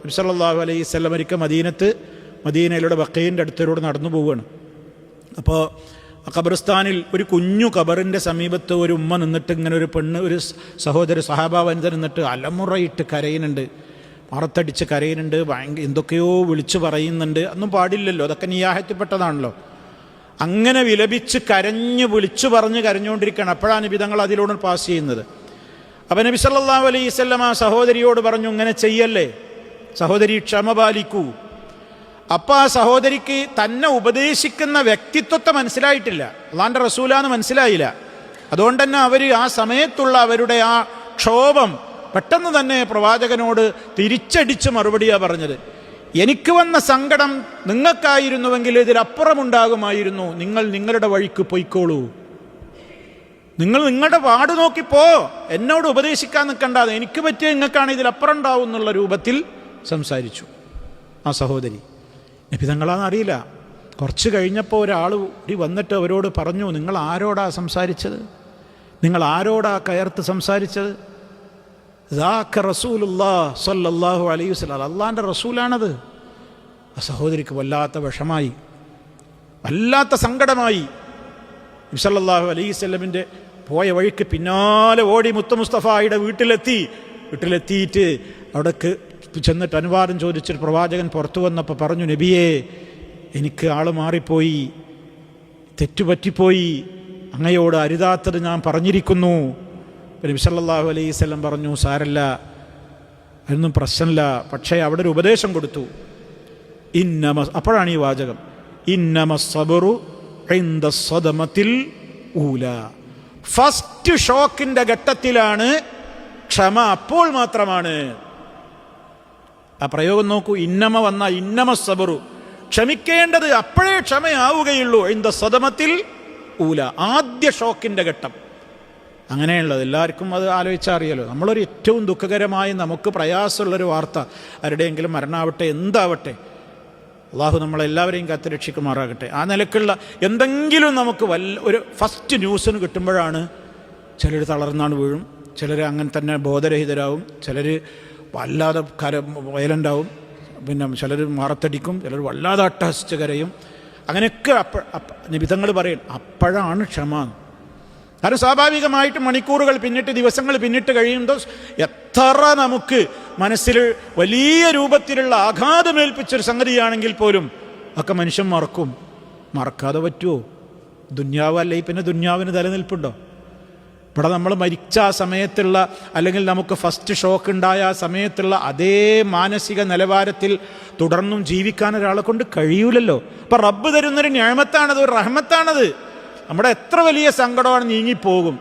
നബി സല്ലല്ലാഹു അലൈഹി വസല്ലം ഒരിക്കൽ മദീനയിലൂടെ ബഖീൻ്റെ അടുത്തിലൂടെ നടന്നു പോവുകയാണ്. അപ്പോൾ ഖബറിസ്ഥാനിൽ ഒരു കുഞ്ഞു ഖബറിൻ്റെ സമീപത്ത് ഒരു ഉമ്മ നിന്നിട്ട് ഇങ്ങനെ ഒരു പെണ്ണ്, ഒരു സഹോദരി സഹാബ വനിത നിന്നിട്ട് അലമുറയിട്ട് കരയുന്നുണ്ട്, മറത്തടിച്ച് കരയുന്നുണ്ട്, എന്തൊക്കെയോ വിളിച്ചു പറയുന്നുണ്ട്. ഒന്നും പാടില്ലല്ലോ, അതൊക്കെ നിയാഹത്തിൽപ്പെട്ടതാണല്ലോ. അങ്ങനെ വിലപിച്ച് കരഞ്ഞ് വിളിച്ചു പറഞ്ഞ് കരഞ്ഞുകൊണ്ടിരിക്കുകയാണ്. അപ്പോഴാണ് നബി തങ്ങൾ അതിലൂടെ പാസ് ചെയ്യുന്നത്. അപ്പം നബി സല്ലല്ലാഹു അലൈഹി വസല്ലം ആ സഹോദരിയോട് പറഞ്ഞു, ഇങ്ങനെ ചെയ്യല്ലേ സഹോദരി, ക്ഷമ പാലിക്കൂ. അപ്പം ആ സഹോദരിക്ക് തന്നെ ഉപദേശിക്കുന്ന വ്യക്തിത്വത്തെ മനസ്സിലായിട്ടില്ല, അള്ളാൻ്റെ റസൂലാന്ന് മനസ്സിലായില്ല. അതുകൊണ്ട് തന്നെ അവർ ആ സമയത്തുള്ള അവരുടെ ആ ക്ഷോഭം പെട്ടെന്ന് തന്നെ പ്രവാചകനോട് തിരിച്ചടിച്ച് മറുപടിയാണ് പറഞ്ഞത്. എനിക്ക് വന്ന സങ്കടം നിങ്ങൾക്കായിരുന്നുവെങ്കിൽ ഇതിലപ്പുറമുണ്ടാകുമായിരുന്നു. നിങ്ങൾ നിങ്ങളുടെ വഴിക്ക് പൊയ്ക്കോളൂ, നിങ്ങൾ നിങ്ങളുടെ പാട് നോക്കിപ്പോ, എന്നോട് ഉപദേശിക്കാൻ നിൽക്കണ്ടാതെ, എനിക്ക് പറ്റിയ നിങ്ങൾക്കാണ് ഇതിലപ്പുറം ഉണ്ടാവും എന്നുള്ള രൂപത്തിൽ സംസാരിച്ചു ആ സഹോദരി. നബി തങ്ങളാന്ന് അറിയില്ല. കുറച്ച് കഴിഞ്ഞപ്പോൾ ഒരാൾ വന്നിട്ട് അവരോട് പറഞ്ഞു, നിങ്ങൾ ആരോടാ സംസാരിച്ചത്, നിങ്ങൾ ആരോടാ കയർത്ത് സംസാരിച്ചത്? റസൂലുള്ളാഹി സ്വല്ലല്ലാഹു അലൈഹി വസല്ലം, അള്ളാൻ്റെ റസൂലാണത്. ആ സഹോദരിക്ക് വല്ലാത്ത വിഷമായി, വല്ലാത്ത സങ്കടമായി. നബി സല്ലല്ലാഹു അലൈഹി വസല്ലമിൻ്റെ പോയ വഴിക്ക് പിന്നാലെ ഓടി മുത്ത് മുസ്തഫായുടെ വീട്ടിലെത്തിയിട്ട് അവിടേക്ക് ചെന്നിട്ട് അനുവാദം ചോദിച്ചൊരു പ്രവാചകൻ പുറത്തു വന്നപ്പോൾ പറഞ്ഞു, നബിയേ, എനിക്ക് ആള് മാറിപ്പോയി, തെറ്റുപറ്റിപ്പോയി, അങ്ങയോട് അരുതാത്തത് ഞാൻ പറഞ്ഞിരിക്കുന്നു. നബി സല്ലല്ലാഹു അലൈഹി വസല്ലം പറഞ്ഞു, സാരല്ല, അതൊന്നും പ്രശ്നമില്ല. പക്ഷേ അവിടെ ഒരു ഉപദേശം കൊടുത്തു. അപ്പോഴാണ് ഈ വാചകം, ഇന്നമസ്സബ്റു ഇൻദ സ്വദമത്തിൽ ഊല. ഫസ്റ്റ് ഷോക്കിൻ്റെ ഘട്ടത്തിലാണ് ക്ഷമ, അപ്പോൾ മാത്രമാണ്. ആ പ്രയോഗം നോക്കൂ, ഇന്നമസ്സബ്റു, ക്ഷമിക്കേണ്ടത് അപ്പോഴേ ക്ഷമയാവുകയുള്ളൂ. ഇൻദ സ്വദമത്തിൽ ഊല, ആദ്യ ഷോക്കിൻ്റെ ഘട്ടം. അങ്ങനെയുള്ളത് എല്ലാവർക്കും അത് ആലോചിച്ചാൽ അറിയാലോ. നമ്മളൊരു ഏറ്റവും ദുഃഖകരമായി നമുക്ക് പ്രയാസമുള്ളൊരു വാർത്ത, ആരുടെയെങ്കിലും മരണമാവട്ടെ, എന്താവട്ടെ, അള്ളാഹു നമ്മളെല്ലാവരെയും കാത്തുരക്ഷിക്കുമാറാകട്ടെ. ആ നിലക്കുള്ള എന്തെങ്കിലും നമുക്ക് ഒരു ഫസ്റ്റ് ന്യൂസിന് കിട്ടുമ്പോഴാണ് ചിലർ തളർന്നാണ് വീഴും, ചിലർ അങ്ങനെ തന്നെ ബോധരഹിതരാകും, ചിലർ വല്ലാതെ വയലൻ്റാവും, പിന്നെ ചിലർ മറത്തടിക്കും, ചിലർ വല്ലാതെ അട്ടഹസിച്ച് കരയും. അങ്ങനെയൊക്കെ നിബിധങ്ങൾ പറയും, അപ്പോഴാണ് ക്ഷമ. കാരണം സ്വാഭാവികമായിട്ടും മണിക്കൂറുകൾ പിന്നിട്ട്, ദിവസങ്ങൾ പിന്നിട്ട് കഴിയുമ്പോൾ എത്ര നമുക്ക് മനസ്സിൽ വലിയ രൂപത്തിലുള്ള ആഘാതമേൽപ്പിച്ചൊരു സംഗതിയാണെങ്കിൽ പോലും ഒക്കെ മനുഷ്യൻ മറക്കും. മറക്കാതെ പറ്റുമോ? ദുന്യാവല്ലേ, പിന്നെ ദുന്യാവിന് നിലനിൽപ്പുണ്ടോ? ഇവിടെ നമ്മൾ മരിച്ച ആ സമയത്തുള്ള, അല്ലെങ്കിൽ നമുക്ക് ഫസ്റ്റ് ഷോക്ക് ഉണ്ടായ ആ സമയത്തുള്ള അതേ മാനസിക നിലവാരത്തിൽ തുടർന്നും ജീവിക്കാൻ ഒരാളെ കൊണ്ട് കഴിയൂലല്ലോ. അപ്പം റബ്ബ് തരുന്നൊരു നിഅമത്താണത്, ഒരു റഹ്മത്താണത്. നമ്മുടെ എത്ര വലിയ സങ്കടമാണ് നീങ്ങിപ്പോകും.